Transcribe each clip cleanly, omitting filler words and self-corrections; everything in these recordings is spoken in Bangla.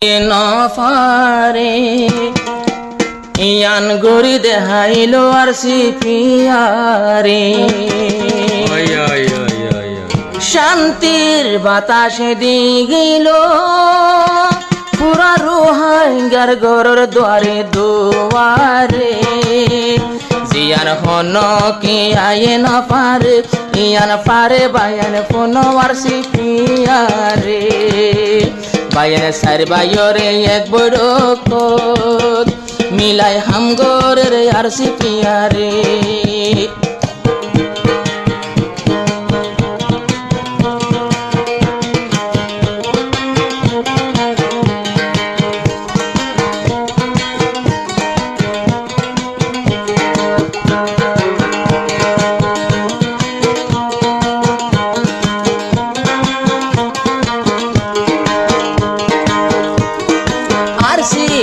নফারে ইয়ান গরি দেহাইলো আর সিপিয়ারে শান্তির বাতাসে দিগিল পুরা রোহাঙ্গার গরর দ্বারে দুয়ারে জিয়ান হন কি আয়ে না পারে ইয়ান পারে বায়ান ফোন আর সিপিয়ারে বায়ান সার বায়রে এক বড় কোদ মিলাই হামগরের আর সিপিয়ারে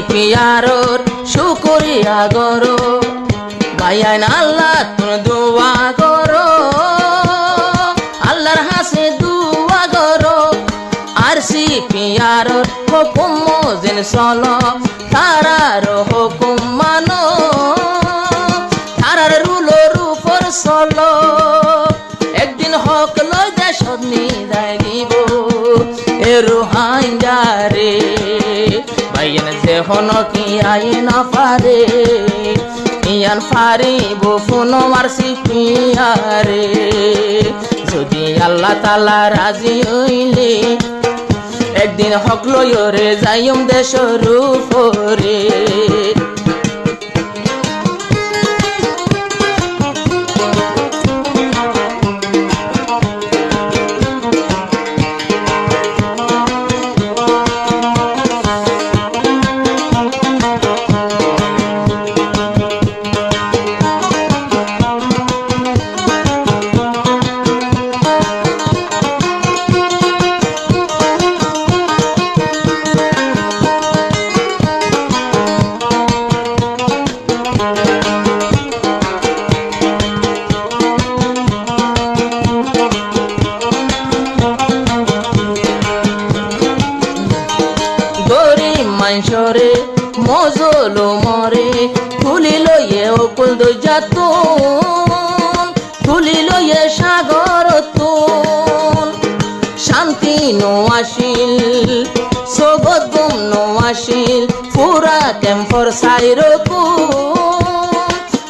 পিয়ারোর শুকরিয়া গরো বায়ান আল্লাহ তুন দোয়া গরো আল্লাহর হাসে দোয়া গরো আর সি পিয়ারোর হুকুম মোজেন চলো তারার হুকুম মানো তারার রুলোর উপর চলো একদিন হক লই দেশত নিদায় দিব এ রোহাঙ্গারে বায়ান যে হন কি আই না পারে ইয়ান পারিব ফোন আর সিপিয়ারে যদি আল্লাহ তাআলা রাজি হইলে একদিন হক লয়রে যাইম দেশর উপরে মাইশরে মজলো মরে তুলি লইয়ে অকুল দইজাতুন তুলি লইয়ে সাগর তুন শান্তি নোয়াশিল সগদম নোয়াশিল পুরা ক্যাম্পর সাইরকুন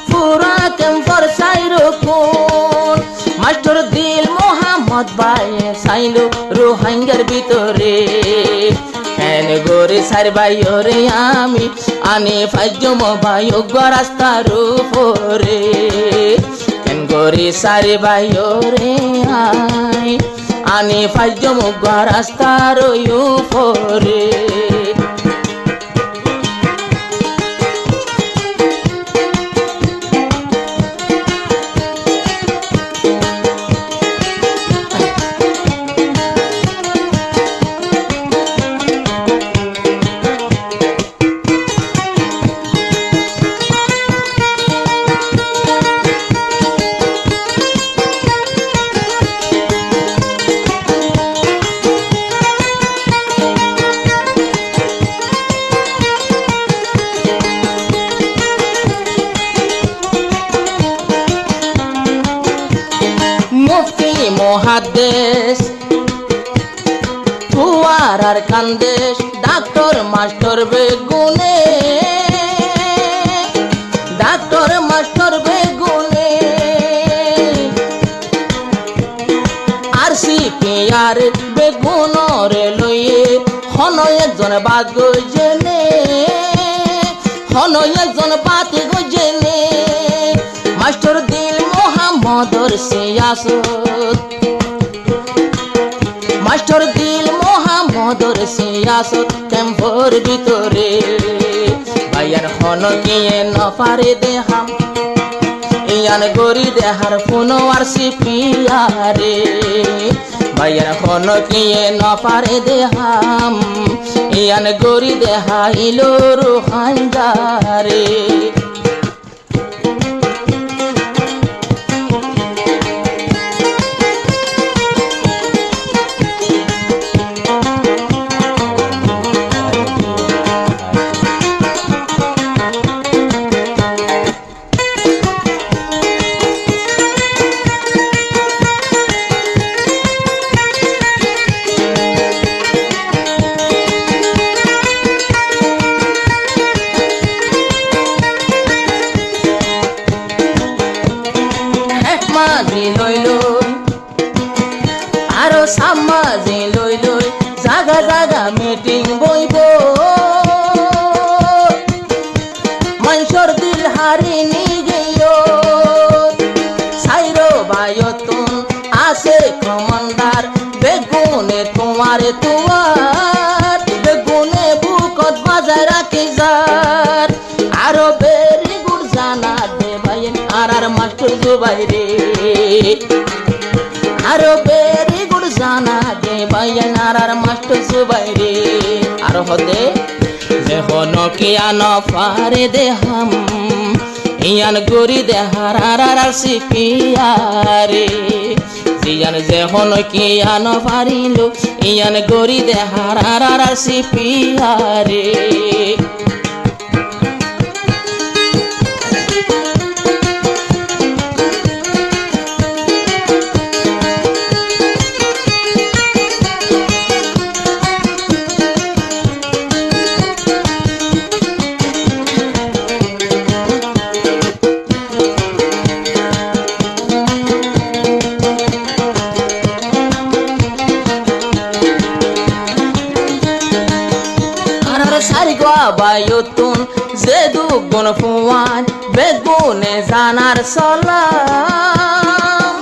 পুরা ক্যাম্পর সাইরকুন মাস্টার দিল মোহাম্মদ ভাই সাইলো রোহাঙ্গার ভিতরে এন গোরে সার বাইরে আমি আনে ফাজম ভাই রাস্তার উপরে এন গোরে সার বাইরে আই আনে ফাজম রাস্তার উপরে মুফতি মুহাদ্দিস ফুয়ার আর কান্দেশ ডাক্তার মাস্টার বেগুনে ডাক্তার মাস্টার বেগুনে আর সিপিআর বেগুনরে লইয়ে হন একজন বাদ গজেনে হন একজন বাদ গজেনে মাস্টার দিল মোহাম্মদর সিয়াসত মাস্টার দিল মোহাম্মদর সিয়াসত ক্যাম্পর ভিতরে বায়ান হন গিয়ে নফারে দেহাম ইয়ান গরি দেহার ফোন আর সিপিয়ারে বায়ান হন গিয়ে নফারে দেহাম ইয়ান গরি দেহাইলো রোহাঙ্গারে হইব মানুষের দিল হারি নিগিও সাইরো ভাইয়তুন আছে কমান্ডার বেগুনে তোমার তুয়ার বেগুনে বুকত বাজায় রাখি যার আরো বেরি গুড় জানা দে ভাই আর মাস্টার জুবাই রে আরো বেরি গুড় জানা দে ভাই আর মাস্টার জুবাই রে আর হদে যেহন কিয়ান পারে দেহাম ইয়ান গরি দেহার আর সিপিয়ারে জিয়ান যেহন কিয়ান পারিল ইয়ান গরি দেহার আর সিপিয়ারে সারিগা বায়ুতুন যে দুগুণ ফুয়ান বেগুনে জানার সালাম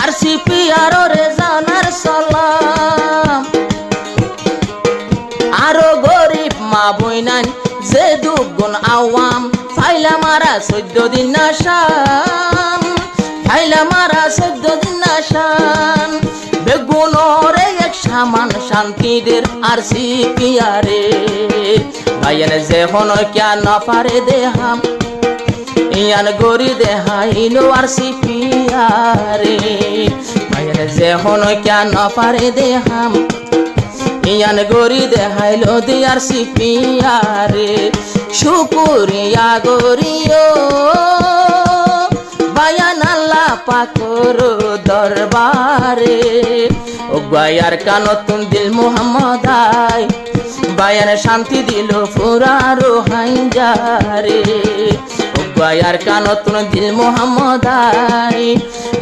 আর সিপিআর রে জানার সালাম আরো গরিব মা বইনান যে দুগুণ আওয়াম ফাইলা মারা 14 দিন নাশান ফাইলা মারা 14 দিন নাশান বেগুনরে এক সামান শান্তিদের আর সিপিয়ারে ভাইয়ান যেহন কিয়া না পারে দেহাম ইয়ান গরি দেহাইলো আর সিপিয়ারে ভাইয়ান যেহন কিয়া না পারে দেহাম ইয়ান গরি দেহাইলো দিয়ার সিপিয়ারে শুকুরিয়া গরিও বায়ান আল্লাহ পাকর দরবারে ও বায়ার কানতুন দিল মোহাম্মদাই বায়ান শান্তি দিল ফুরারো হাইজারে ও বায়ার কানতুন দিল মোহাম্মদাই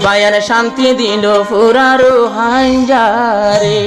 বায়ান শান্তি দিল ফুরারো হাইজারে